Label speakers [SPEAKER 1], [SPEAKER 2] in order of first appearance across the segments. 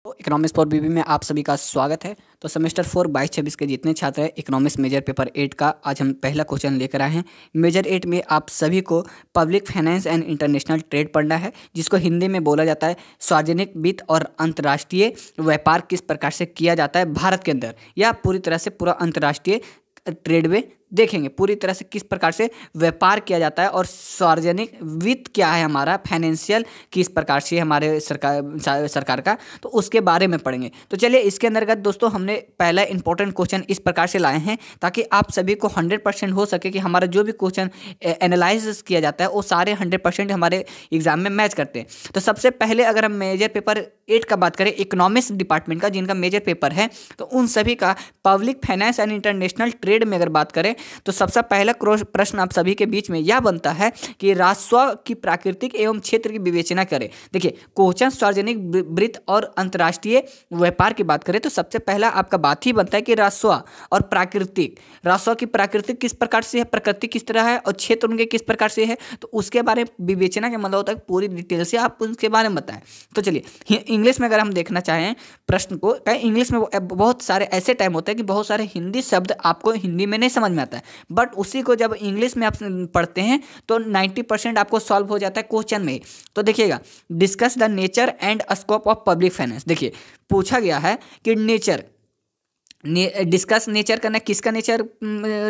[SPEAKER 1] तो economics for बीबी में आप सभी का स्वागत है। तो सेमेस्टर 4 22-26 के जितने छात्र हैं इकोनॉमिक्स मेजर पेपर 8 का आज हम पहला क्वेश्चन लेकर आए हैं। मेजर 8 में आप सभी को public finance and international trade पढ़ना है, जिसको हिंदी में बोला जाता है सार्वजनिक वित्त और अंतर्राष्ट्रीय व्यापार किस प्रकार से किया जाता है भारत के अंदर, या पूरी तरह से पूरा अंतर्राष्ट्रीय ट्रेड में देखेंगे पूरी तरह से किस प्रकार से व्यापार किया जाता है और सार्वजनिक वित्त क्या है, हमारा फाइनेंशियल किस प्रकार से हमारे सरकार का, तो उसके बारे में पढ़ेंगे। तो चलिए इसके अंतर्गत दोस्तों हमने पहला इंपॉर्टेंट क्वेश्चन इस प्रकार से लाए हैं ताकि आप सभी को 100% हो सके कि हमारा जो भी क्वेश्चन एनालाइज किया जाता है वो सारे 100% हमारे एग्जाम में मैच करते हैं। तो सबसे पहले अगर हम मेजर पेपर 8 का बात करें इकोनॉमिक्स डिपार्टमेंट का, जिनका मेजर पेपर है, तो उन सभी का public finance and international trade में अगर बात करें तो सबसे पहला प्रश्न आप सभी के बीच में यह बनता है कि राजस्व की प्राकृतिक एवं क्षेत्र की विवेचना करें। देखिए क्वेश्चन सार्वजनिक वित्त और अंतर्राष्ट्रीय व्यापार की बात करें तो सबसे पहला आपका बात ही बनता है कि राजस्व और प्राकृतिक, राजस्व की प्राकृतिक किस प्रकार से है, प्रकृति किस तरह है और क्षेत्र उनके किस प्रकार से है, तो उसके बारे में विवेचना का मतलब होता है पूरी डिटेल से आप उसके बारे में बताएं। तो चलिए इंग्लिश में अगर हम देखना चाहें प्रश्न को, इंग्लिश में बहुत सारे ऐसे टाइम होते हैं कि बहुत सारे हिंदी शब्द आपको हिंदी में नहीं समझ में आता है, बट उसी को जब इंग्लिश में आप पढ़ते हैं तो 90% आपको सॉल्व हो जाता है क्वेश्चन में। तो देखिएगा, discuss the nature and scope of public finance. देखिए पूछा गया है कि नेचर डिस्कस नेचर करना है, किसका नेचर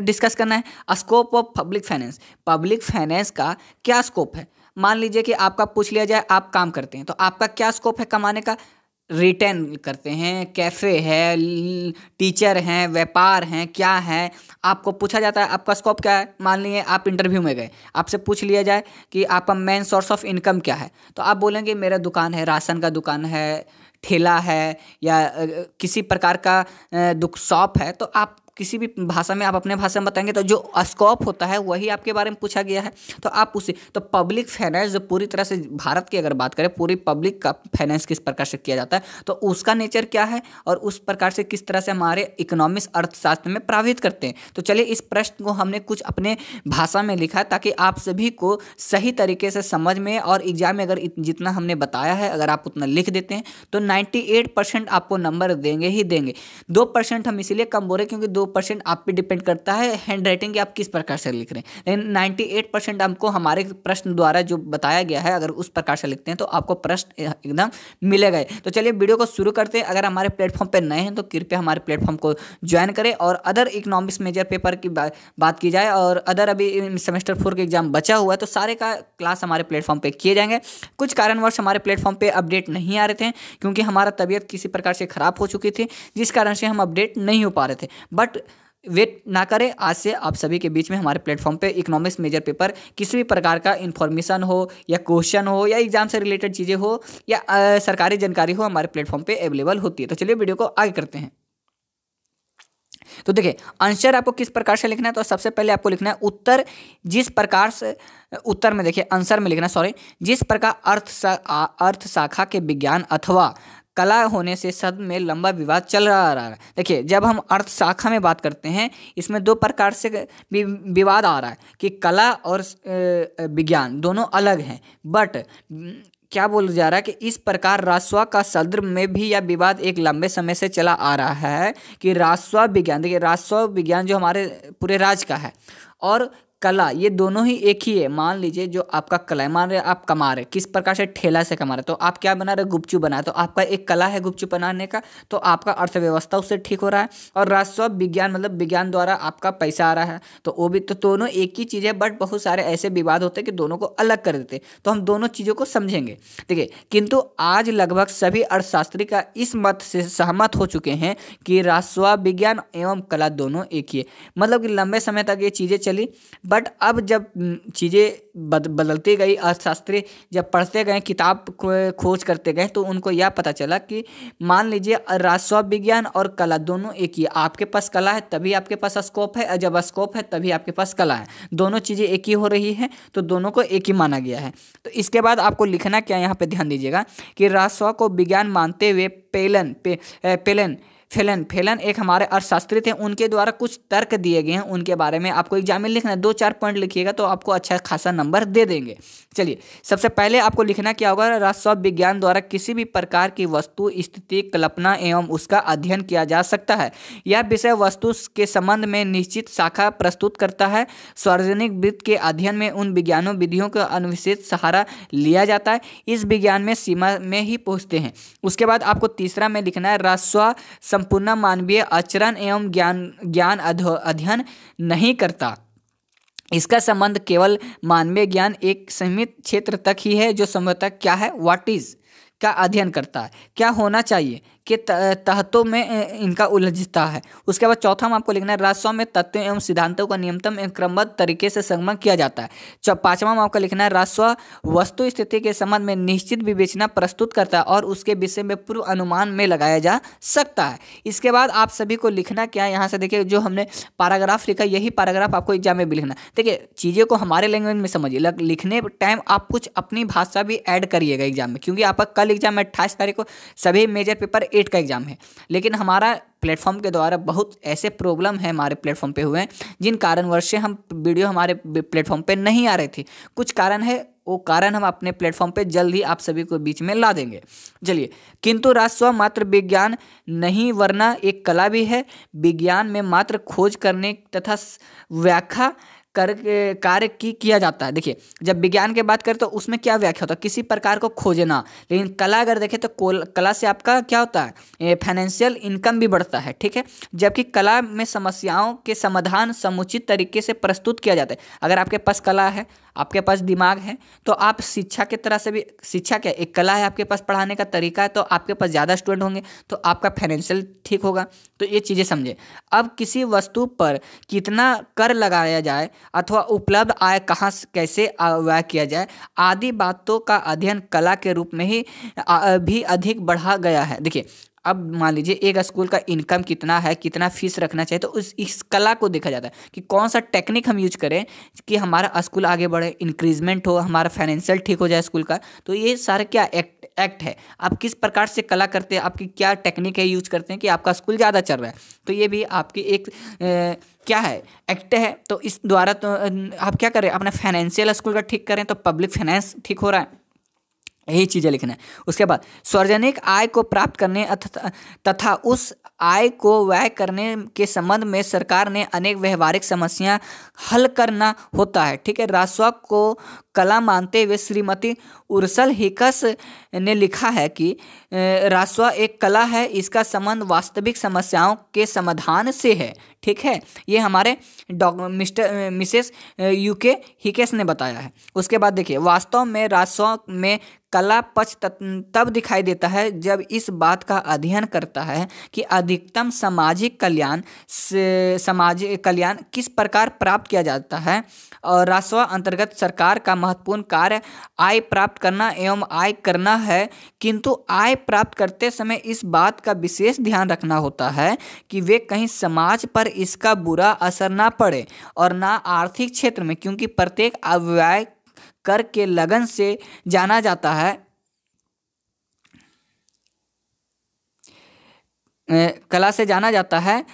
[SPEAKER 1] डिस्कस करना है, scope of public finance, public finance का क्या स्कोप है। मान लीजिए कि आपका पूछ लिया जाए आप काम करते हैं तो आपका क्या स्कोप है कमाने का, रिटेन करते हैं, कैफ़े है, टीचर हैं, व्यापार हैं, क्या है, आपको पूछा जाता है आपका स्कोप क्या है। मान लीजिए आप इंटरव्यू में गए, आपसे पूछ लिया जाए कि आपका मेन सोर्स ऑफ इनकम क्या है, तो आप बोलेंगे मेरा दुकान है, राशन का दुकान है, ठेला है, या किसी प्रकार का शॉप है, तो आप किसी भी भाषा में आप अपने भाषा में बताएंगे तो जो स्कोप होता है वही आपके बारे में पूछा गया है। तो आप उसे तो पब्लिक फाइनेंस जो पूरी तरह से भारत की अगर बात करें पूरी पब्लिक का फाइनेंस किस प्रकार से किया जाता है तो उसका नेचर क्या है और उस प्रकार से किस तरह से हमारे इकोनॉमिक्स अर्थशास्त्र में प्रभावित करते हैं। तो चलिए इस प्रश्न को हमने कुछ अपने भाषा में लिखा ताकि आप सभी को सही तरीके से समझ में, और एग्जाम में अगर जितना हमने बताया है अगर आप उतना लिख देते हैं तो 98% आपको नंबर देंगे ही देंगे। 2% हम इसीलिए कम बोल रहे क्योंकि 2% आप पे डिपेंड करता है हैंड राइटिंग कि आप किस प्रकार से लिख रहे हैं, लेकिन 98% हमको हमारे प्रश्न द्वारा जो बताया गया है अगर उस प्रकार से लिखते हैं तो आपको प्रश्न एकदम मिलेगा। तो चलिए वीडियो को शुरू करते हैं। अगर हमारे प्लेटफॉर्म पे नए हैं तो कृपया हमारे प्लेटफॉर्म को ज्वाइन करें, और अदर इकोनॉमिक्स मेजर पेपर की बात की जाए और अदर अभी सेमेस्टर 4 के एग्जाम बचा हुआ है तो सारे का क्लास हमारे प्लेटफॉर्म पे किए जाएंगे। कुछ कारणवश हमारे प्लेटफॉर्म पे अपडेट नहीं आ रहे थे क्योंकि हमारा तबीयत किसी प्रकार से खराब हो चुकी थी, जिस कारण से हम अपडेट नहीं हो पा रहे थे। बट वेट ना करें, आज से आप सभी के बीच में हमारे प्लेटफॉर्म पे इकोनॉमिक्स मेजर पेपर किसी भी प्रकार का इन्फॉर्मेशन हो या क्वेश्चन हो या एग्जाम से रिलेटेड चीज़ें हो या सरकारी जानकारी हो हमारे प्लेटफॉर्म पे अवेलेबल होती है। तो चलिए वीडियो को आगे करते हैं। तो देखिए आंसर आपको किस प्रकार से लिखना है, तो सबसे पहले आपको लिखना है उत्तर, जिस प्रकार से उत्तर में देखिए आंसर में लिखना जिस प्रकार अर्थ शाखा के विज्ञान अथवा कला होने से सद में लंबा विवाद चल रहा है। देखिए जब हम अर्थ शाखा में बात करते हैं इसमें 2 प्रकार से विवाद आ रहा है कि कला और विज्ञान दोनों अलग हैं, बट क्या बोला जा रहा है कि इस प्रकार राजस्व का सदर में भी यह विवाद एक लंबे समय से चला आ रहा है कि राजस्व विज्ञान, देखिए राजस्व विज्ञान जो हमारे पूरे राज्य का है और कला ये दोनों ही एक ही है। मान लीजिए जो आपका कला है, मान रहे आप कमा रहे किस प्रकार से ठेला से कमा रहे, तो आप क्या बना रहे गुपचुप बना रहे, तो आपका एक कला है गुपचुप बनाने का, तो आपका अर्थव्यवस्था उससे ठीक हो रहा है। और राजस्व विज्ञान मतलब विज्ञान द्वारा आपका पैसा आ रहा है, तो वो भी तो दोनों एक ही चीज़ है, बट बहुत सारे ऐसे विवाद होते हैं कि दोनों को अलग कर देते। तो हम दोनों चीज़ों को समझेंगे, देखिए किंतु आज लगभग सभी अर्थशास्त्री का इस मत से सहमत हो चुके हैं कि राजस्व विज्ञान एवं कला दोनों एक ही है। मतलब कि लंबे समय तक ये चीज़ें चली, बट अब जब चीज़ें बदलती गई, अर्थशास्त्री जब पढ़ते गए, किताब खोज करते गए, तो उनको यह पता चला कि मान लीजिए राजस्व विज्ञान और कला दोनों एक ही, आपके पास कला है तभी आपके पास स्कोप है, और जब स्कोप है तभी आपके पास कला है, दोनों चीज़ें एक ही हो रही हैं तो दोनों को एक ही माना गया है। तो इसके बाद आपको लिखना क्या, यहाँ पे ध्यान दीजिएगा कि राजस्व को विज्ञान मानते हुए पेलन फेलन एक हमारे अर्थशास्त्री थे, उनके द्वारा कुछ तर्क दिए गए हैं, उनके बारे में आपको एग्जाम में लिखना है। 2-4 पॉइंट लिखिएगा तो आपको अच्छा खासा नंबर दे देंगे। चलिए, सबसे पहले आपको लिखना क्या होगा, राजस्व विज्ञान द्वारा किसी भी प्रकार की वस्तु स्थिति कल्पना एवं उसका अध्ययन किया जा सकता है। यह विषय वस्तु के संबंध में निश्चित शाखा प्रस्तुत करता है। सार्वजनिक वित्त के अध्ययन में उन विज्ञानों विधियों का अनुविशेष सहारा लिया जाता है, इस विज्ञान में सीमा में ही पहुँचते हैं। उसके बाद आपको तीसरा में लिखना है, राजस्व संपूर्ण मानवीय आचरण एवं ज्ञान अध्ययन नहीं करता। इसका संबंध केवल मानवीय ज्ञान एक सीमित क्षेत्र तक ही है, जो संभवतः क्या है, व्हाट इज का अध्ययन करता है, क्या होना चाहिए के तहतों में इनका उलझता है। उसके बाद चौथा में आपको लिखना है, राजस्व में तथ्यों एवं सिद्धांतों का नियमतम एवं क्रमबद्ध तरीके से संगमन किया जाता है। पांचवा में आपको लिखना है, राजस्व वस्तु स्थिति के संबंध में निश्चित विवेचना प्रस्तुत करता है और उसके विषय में पूर्व अनुमान में लगाया जा सकता है। इसके बाद आप सभी को लिखना क्या है, यहाँ से देखिए जो हमने पैराग्राफ लिखा, यही पैराग्राफ आपको एग्जाम में भी लिखना। देखिए, चीज़ें को हमारे लैंग्वेज में समझिए, लिखने टाइम आप कुछ अपनी भाषा भी ऐड करिएगा एग्जाम में, क्योंकि आपका कल एग्जाम में 28 तारीख को सभी मेजर पेपर 8 का एग्जाम है। लेकिन हमारा प्लेटफॉर्म के द्वारा बहुत ऐसे प्रॉब्लम है हमारे प्लेटफॉर्म पे हुए हैं, जिन कारणवश से हम वीडियो हमारे प्लेटफॉर्म पे नहीं आ रही थी। कुछ कारण है, वो कारण हम अपने प्लेटफॉर्म पे जल्द ही आप सभी को बीच में ला देंगे। चलिए, किंतु राजस्व मात्र विज्ञान नहीं वरना एक कला भी है। विज्ञान में मात्र खोज करने तथा व्याख्या कार्य किया जाता है। देखिए, जब विज्ञान की बात करें तो उसमें क्या व्याख्या होता है, किसी प्रकार को खोजना। लेकिन कला अगर देखें तो कला से आपका क्या होता है, फाइनेंशियल इनकम भी बढ़ता है, ठीक है। जबकि कला में समस्याओं के समाधान समुचित तरीके से प्रस्तुत किया जाता है। अगर आपके पास कला है, आपके पास दिमाग है, तो आप शिक्षा की तरह से भी, शिक्षा क्या एक कला है, आपके पास पढ़ाने का तरीका है, तो आपके पास ज़्यादा स्टूडेंट होंगे तो आपका फाइनेंशियल ठीक होगा। तो ये चीज़ें समझे। अब किसी वस्तु पर कितना कर लगाया जाए अथवा उपलब्ध आय कहाँ कैसे व्यय किया जाए आदि बातों का अध्ययन कला के रूप में ही भी अधिक बढ़ा गया है। देखिए, अब मान लीजिए एक स्कूल का इनकम कितना है, कितना फीस रखना चाहिए, तो इस कला को देखा जाता है कि कौन सा टेक्निक हम यूज करें कि हमारा स्कूल आगे बढ़े, इंक्रीजमेंट हो, हमारा फाइनेंशियल ठीक हो जाए स्कूल का। तो ये सारे क्या एक्ट है, आप किस प्रकार से कला करते हैं, आपकी क्या टेक्निक है यूज करते हैं कि आपका स्कूल ज़्यादा चल रहा है। तो ये भी आपकी एक क्या है, एक्ट है। तो इस द्वारा तो आप क्या करें, अपना फाइनेंशियल स्कूल का ठीक करें तो पब्लिक फाइनेंस ठीक हो रहा है। यही चीज़ें लिखना है। उसके बाद सार्वजनिक आय को प्राप्त करने तथा उस आय को व्यय करने के संबंध में सरकार ने अनेक व्यवहारिक समस्या हल करना होता है, ठीक है। राजस्व को कला मानते हुए श्रीमती उर्सुला हिकस ने लिखा है कि राजस्व एक कला है, इसका संबंध वास्तविक समस्याओं के समाधान से है, ठीक है। ये हमारे मिसेस यूके हिकेस ने बताया है। उसके बाद देखिए, वास्तव में राजस्व में कला पक्ष तब दिखाई देता है जब इस बात का अध्ययन करता है कि अधिकतम सामाजिक कल्याण किस प्रकार प्राप्त किया जाता है। और राजस्व अंतर्गत सरकार का महत्वपूर्ण कार्य आय प्राप्त करना एवं आय करना है, किंतु आय प्राप्त करते समय इस बात का विशेष ध्यान रखना होता है कि वे कहीं समाज पर इसका बुरा असर ना पड़े और ना आर्थिक क्षेत्र में, क्योंकि प्रत्येक व्यय कर के लगन से जाना जाता है, कला से जाना जाता है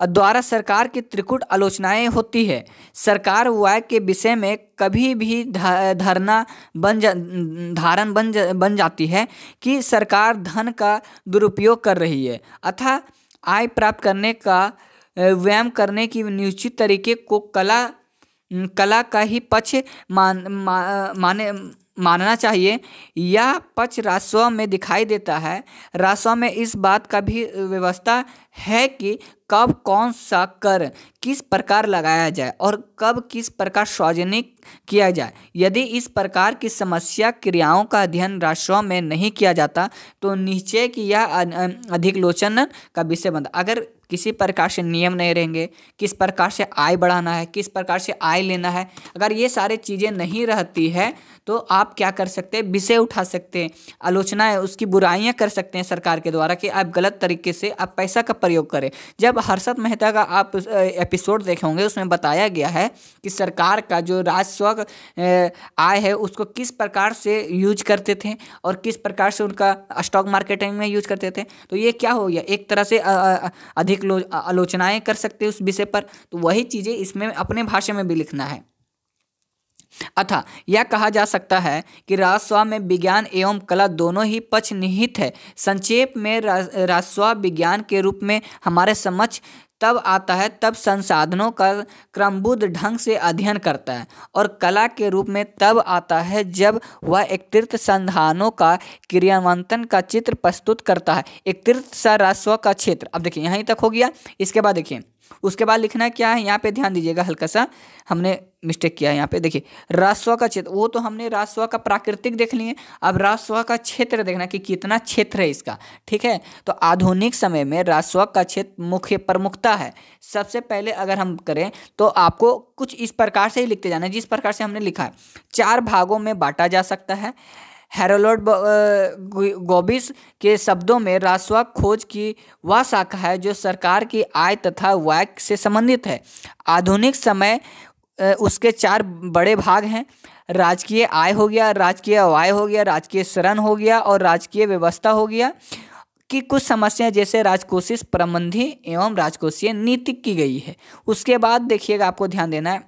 [SPEAKER 1] द्वारा सरकार की त्रिकुट आलोचनाएं होती है। सरकार व्यय के विषय में कभी भी धारण बन जाती है कि सरकार धन का दुरुपयोग कर रही है अथवा आय प्राप्त करने का व्यायाम करने की निश्चित तरीके को कला का ही पक्ष मानना चाहिए। यह पक्ष राजस्व में दिखाई देता है। राजस्व में इस बात का भी व्यवस्था है कि कब कौन सा कर किस प्रकार लगाया जाए और कब किस प्रकार सार्वजनिक किया जाए। यदि इस प्रकार की समस्या क्रियाओं का अध्ययन राजस्व में नहीं किया जाता तो निश्चय कि यह अधिकलोचन का विषय बनता। अगर किसी प्रकार से नियम नहीं रहेंगे, किस प्रकार से आय बढ़ाना है, किस प्रकार से आय लेना है, अगर ये सारी चीज़ें नहीं रहती है तो आप क्या कर सकते हैं, विषय उठा सकते हैं, आलोचनाएं उसकी बुराइयां कर सकते हैं सरकार के द्वारा कि आप गलत तरीके से आप पैसा का प्रयोग करें। जब हर्षद मेहता का आप एपिसोड देखे होंगे उसमें बताया गया है कि सरकार का जो राजस्व आय है उसको किस प्रकार से यूज करते थे और किस प्रकार से उनका स्टॉक मार्केटिंग में यूज करते थे। तो ये क्या हो गया, एक तरह से अधिक आलोचनाएं कर सकते हैं उस विषय पर। तो वही चीज़ें इसमें अपने भाषा में भी लिखना है। अतः यह कहा जा सकता है कि राजस्व में विज्ञान एवं कला दोनों ही पक्ष निहित है। संक्षेप में राजस्व विज्ञान के रूप में हमारे समक्ष तब आता है तब संसाधनों का क्रमबद्ध ढंग से अध्ययन करता है, और कला के रूप में तब आता है जब वह एकत्रित संधानों का क्रियान्वयन का चित्र प्रस्तुत करता है। एकत्रित सा राजस्व का क्षेत्र, अब देखिए यहीं तक हो गया। इसके बाद देखिए उसके बाद लिखना क्या है, यहाँ पे ध्यान दीजिएगा, हल्का सा हमने मिस्टेक किया है यहाँ पे। देखिए राजस्व का क्षेत्र, वो तो हमने राजस्व का प्राकृतिक देख लिए, अब राजस्व का क्षेत्र देखना कि कितना क्षेत्र है इसका। ठीक है, तो आधुनिक समय में राजस्व का क्षेत्र मुख्य प्रमुखता है। सबसे पहले अगर हम करें तो आपको कुछ इस प्रकार से ही लिखते जाना है जिस प्रकार से हमने लिखा है। 4 भागों में बांटा जा सकता है। हेरोल्ड गोबिस के शब्दों में राजस्व खोज की वह शाखा है जो सरकार की आय तथा व्यय से संबंधित है। आधुनिक समय उसके 4 बड़े भाग हैं। राजकीय आय हो गया, राजकीय व्यय हो गया, राजकीय ऋण हो गया और राजकीय व्यवस्था हो गया कि कुछ समस्याएं जैसे राजकोषीय प्रबंधी एवं राजकोषीय नीति की गई है। उसके बाद देखिएगा, आपको ध्यान देना है,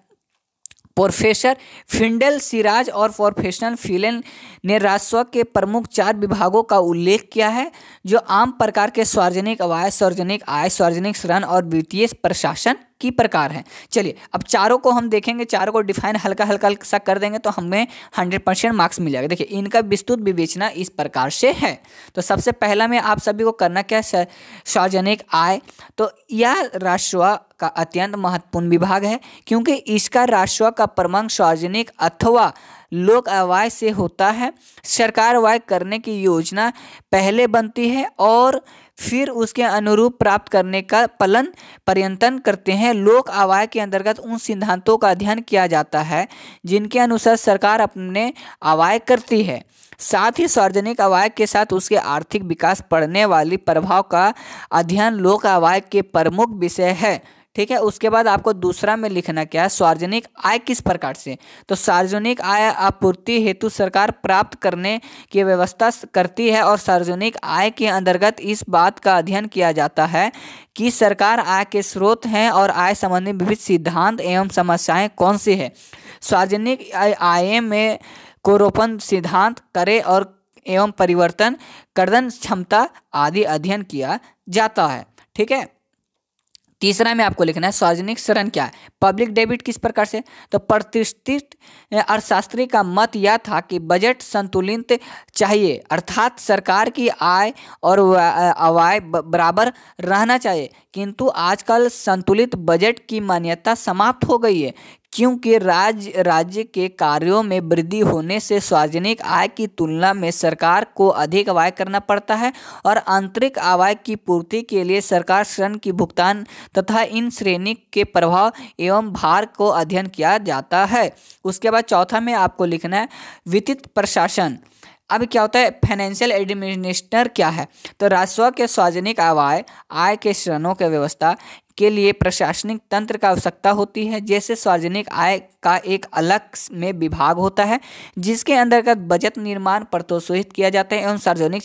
[SPEAKER 1] प्रोफेसर फिंडल सिराज और प्रोफेसर फिलेन ने राजस्व के प्रमुख 4 विभागों का उल्लेख किया है जो आम प्रकार के सार्वजनिक व्यय, सार्वजनिक आय, सार्वजनिक ऋण और वित्तीय प्रशासन की प्रकार है। चलिए अब चारों को हम देखेंगे, चारों को डिफाइन हल्का हल्का सा कर देंगे तो हमें 100% मार्क्स मिल जाएगा। देखिए इनका विस्तृत विवेचना इस प्रकार से है। तो सबसे पहला में आप सभी को करना क्या है, सार्वजनिक आय। तो यह राजस्व का अत्यंत महत्वपूर्ण विभाग है क्योंकि इसका राजस्व का प्रमाण सार्वजनिक अथवा लोक आय से होता है। सरकार व्यय करने की योजना पहले बनती है और फिर उसके अनुरूप प्राप्त करने का पालन पर्यंतन करते हैं। लोक आय के अंतर्गत उन सिद्धांतों का अध्ययन किया जाता है जिनके अनुसार सरकार अपने आय करती है। साथ ही सार्वजनिक आय के साथ उसके आर्थिक विकास पड़ने वाली प्रभाव का अध्ययन लोक आय के प्रमुख विषय है। ठीक है, उसके बाद आपको दूसरा में लिखना क्या है, सार्वजनिक आय किस प्रकार से। तो सार्वजनिक आय आपूर्ति हेतु सरकार प्राप्त करने की व्यवस्था करती है और सार्वजनिक आय के अंतर्गत इस बात का अध्ययन किया जाता है कि सरकार आय के स्रोत हैं और आय संबंधी विविध सिद्धांत एवं समस्याएं कौन सी है। सार्वजनिक आय में कोरोपन सिद्धांत, करे और एवं परिवर्तन, कर्तन क्षमता आदि अध्ययन किया जाता है। ठीक है, तीसरा में आपको लिखना है सार्वजनिक ऋण क्या है, पब्लिक डेबिट किस प्रकार से। तो प्रतिष्ठित अर्थशास्त्री का मत यह था कि बजट संतुलित चाहिए, अर्थात सरकार की आय और व्यय बराबर रहना चाहिए। किंतु आजकल संतुलित बजट की मान्यता समाप्त हो गई है क्योंकि राज्य के कार्यों में वृद्धि होने से सार्वजनिक आय की तुलना में सरकार को अधिक आय करना पड़ता है और आंतरिक आय की पूर्ति के लिए सरकार ऋण की भुगतान तथा इन श्रेणी के प्रभाव एवं भार को अध्ययन किया जाता है। उसके बाद चौथा में आपको लिखना है वित्त प्रशासन। अब क्या होता है, फाइनेंशियल एडमिनिस्ट्रेटर क्या है। तो राजस्व के सार्वजनिक आय के ऋणों की व्यवस्था के लिए प्रशासनिक तंत्र का आवश्यकता होती है। जैसे सार्वजनिक आय का एक अलग में विभाग होता है जिसके अंतर्गत बजट निर्माण प्रोत्साहित किया जाता है एवं सार्वजनिक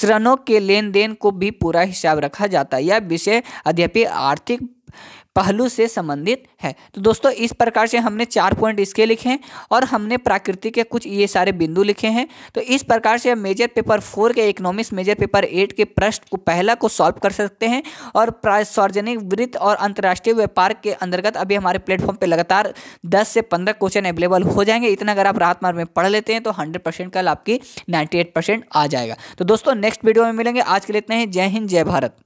[SPEAKER 1] ऋणों के लेन देन को भी पूरा हिसाब रखा जाता है। यह विषय अद्यपि आर्थिक पहलू से संबंधित है। तो दोस्तों इस प्रकार से हमने 4 पॉइंट इसके लिखे हैं और हमने प्रकृति के कुछ ये सारे बिंदु लिखे हैं। तो इस प्रकार से मेजर पेपर 4 के इकोनॉमिक्स मेजर पेपर 8 के प्रश्न को पहला को सॉल्व कर सकते हैं। और सार्वजनिक वित्त और अंतर्राष्ट्रीय व्यापार के अंतर्गत अभी हमारे प्लेटफॉर्म पे लगातार 10 से 15 क्वेश्चन अवेलेबल हो जाएंगे। इतना अगर आप रात मार में पढ़ लेते हैं तो 100% कल आपकी 98% आ जाएगा। तो दोस्तों नेक्स्ट वीडियो में मिलेंगे। आज के लिए इतना ही। जय हिंद, जय भारत।